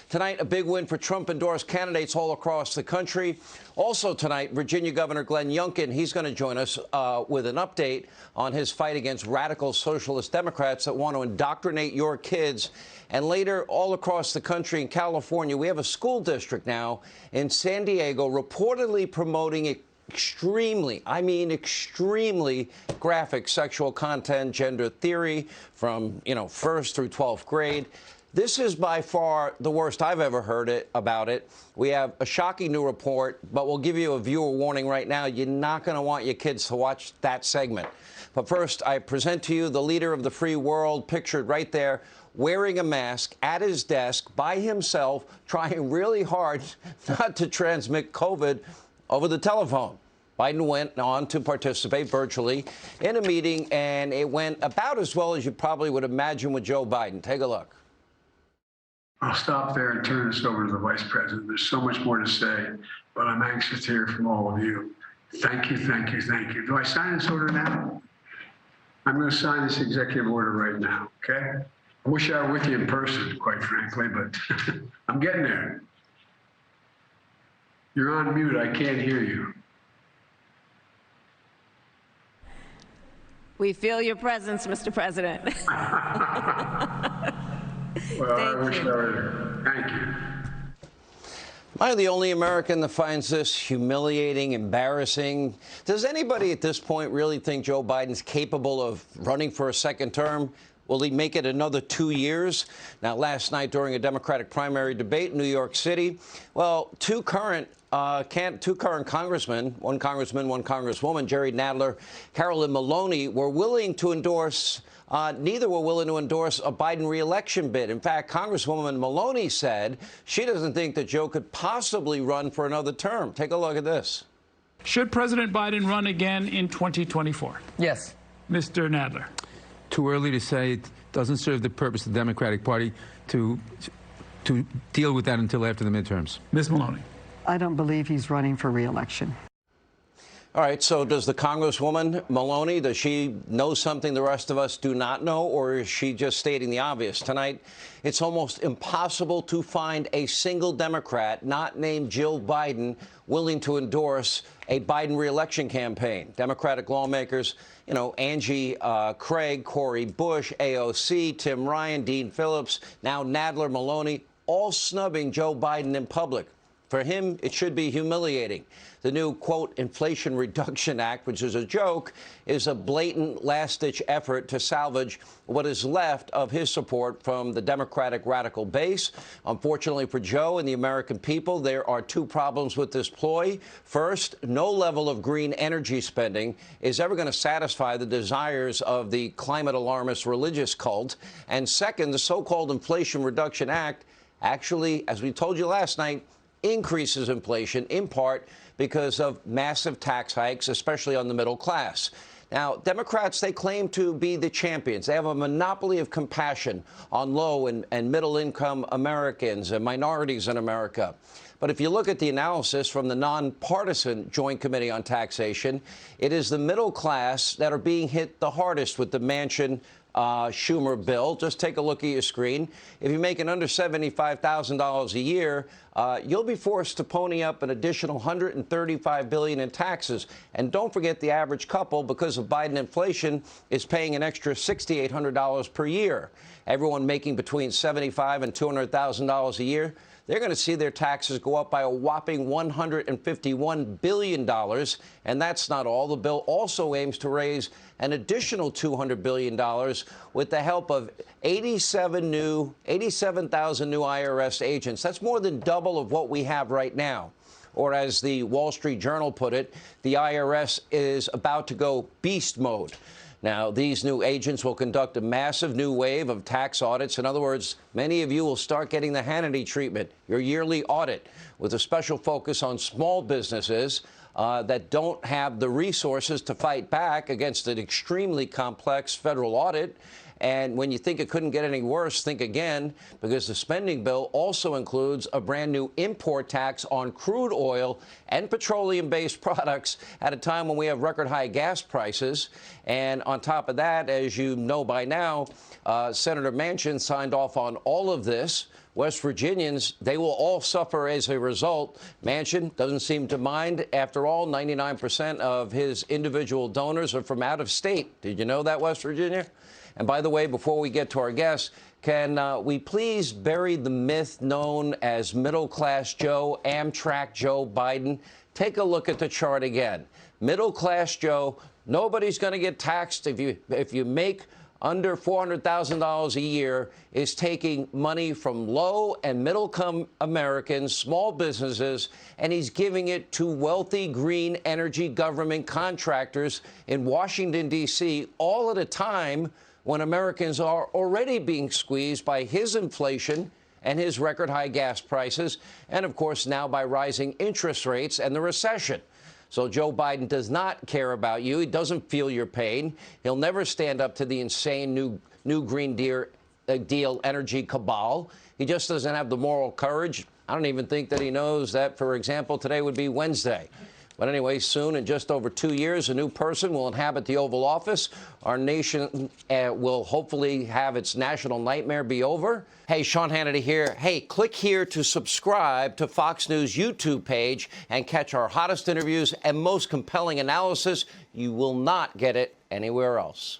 Tonight, a big win for Trump-endorsed candidates all across the country. Also tonight, Virginia Governor Glenn Youngkin, he's going to join us with an update on his fight against radical socialist Democrats that want to indoctrinate your kids. And later, all across the country in California, we have a school district now in San Diego reportedly promoting extremely, I mean extremely graphic sexual content, gender theory from, first through 12th grade. This is by far the worst I've ever heard about it. We have a shocking new report, but we'll give you a viewer warning right now. You're not going to want your kids to watch that segment. But first, I present to you the leader of the free world, pictured right there, wearing a mask at his desk by himself, trying really hard not to transmit COVID over the telephone. Biden went on to participate virtually in a meeting, and it went about as well as you probably would imagine with Joe Biden. Take a look. I'll stop there and turn this over to the Vice President. There's so much more to say, but I'm anxious to hear from all of you. Thank you, thank you, thank you. Do I sign this order now? I'm going to sign this executive order right now, okay? I wish I were with you in person, quite frankly, but I'm getting there. You're on mute. I can't hear you. We feel your presence, Mr. President. Well, I wish I were there. Thank you. Am I the only American that finds this humiliating, embarrassing? Does anybody at this point really think Joe Biden's capable of running for a second term? Will he make it another 2 years? Now, last night during a Democratic primary debate in New York City, well, two current congressmen, one congressman, one congresswoman, Jerry Nadler, Carolyn Maloney, were willing to endorse neither were willing to endorse a Biden re-election bid. In fact, Congresswoman Maloney said she doesn't think that Joe could possibly run for another term. Take a look at this. Should President Biden run again in 2024? Yes. Mr. Nadler. Too early to say. It doesn't serve the purpose of the Democratic Party to deal with that until after the midterms. Ms. Maloney. I don't believe he's running for re-election. All right, so does the Congresswoman Maloney, does she know something the rest of us do not know, or is she just stating the obvious? Tonight, it's almost impossible to find a single Democrat not named Jill Biden willing to endorse a Biden re-election campaign. Democratic lawmakers, Angie Craig, Cori Bush, AOC, Tim Ryan, Dean Phillips, now Nadler, Maloney, all snubbing Joe Biden in public. For him, it should be humiliating. The new, quote, Inflation Reduction Act, which is a joke, is a blatant last-ditch effort to salvage what is left of his support from the Democratic radical base. Unfortunately for Joe and the American people, there are two problems with this ploy. First, no level of green energy spending is ever going to satisfy the desires of the climate alarmist religious cult. And second, the so-called Inflation Reduction Act actually, as we told you last night, increases inflation, in part because of massive tax hikes, especially on the middle class. Now, Democrats, they claim to be the champions. They have a monopoly of compassion on low and middle-income Americans and minorities in America. But if you look at the analysis from the nonpartisan Joint Committee on Taxation, it is the middle class that are being hit the hardest with the Manchin Schumer bill. Just take a look at your screen. If you're making under $75,000 a year, you'll be forced to pony up an additional $135 billion in taxes. And don't forget the average couple, because of Biden inflation, is paying an extra $6,800 per year. Everyone making between $75,000 and $200,000 a year, they're going to see their taxes go up by a whopping $151 billion. And that's not all. The bill also aims to raise an additional $200 billion with the help of 87,000 new IRS agents. That's more than double of what we have right now. Or as the Wall Street Journal put it, the IRS is about to go beast mode. Now, these new agents will conduct a massive new wave of tax audits. In other words, many of you will start getting the Hannity treatment, your yearly audit, with a special focus on small businesses that don't have the resources to fight back against an extremely complex federal audit. And when you think it couldn't get any worse, think again, because the spending bill also includes a brand new import tax on crude oil and petroleum-based products at a time when we have record high gas prices. And on top of that, as you know by now, Senator Manchin signed off on all of this West Virginians, they will all suffer as a result. Manchin doesn't seem to mind. After all, 99% of his individual donors are from out of state. Did you know that, West Virginia? And by the way, before we get to our guests, can we please bury the myth known as middle-class Joe, Amtrak Joe Biden? Take a look at the chart again. Middle-class Joe, nobody's going to get taxed if you make under $400,000 a year, is taking money from low and middle-income Americans, small businesses, and he's giving it to wealthy green energy government contractors in Washington, D.C., all at a time when Americans are already being squeezed by his inflation and his record-high gas prices, and, of course, now by rising interest rates and the recession. So Joe Biden does not care about you. He doesn't feel your pain. He'll never stand up to the insane new Green Deal energy cabal. He just doesn't have the moral courage. I don't even think that he knows that, for example, today would be Wednesday. But anyway, soon, in just over 2 years, a new person will inhabit the Oval Office. Our nation will hopefully have its national nightmare be over. Hey, Sean Hannity here. Hey, click here to subscribe to Fox News YouTube page and catch our hottest interviews and most compelling analysis. You will not get it anywhere else.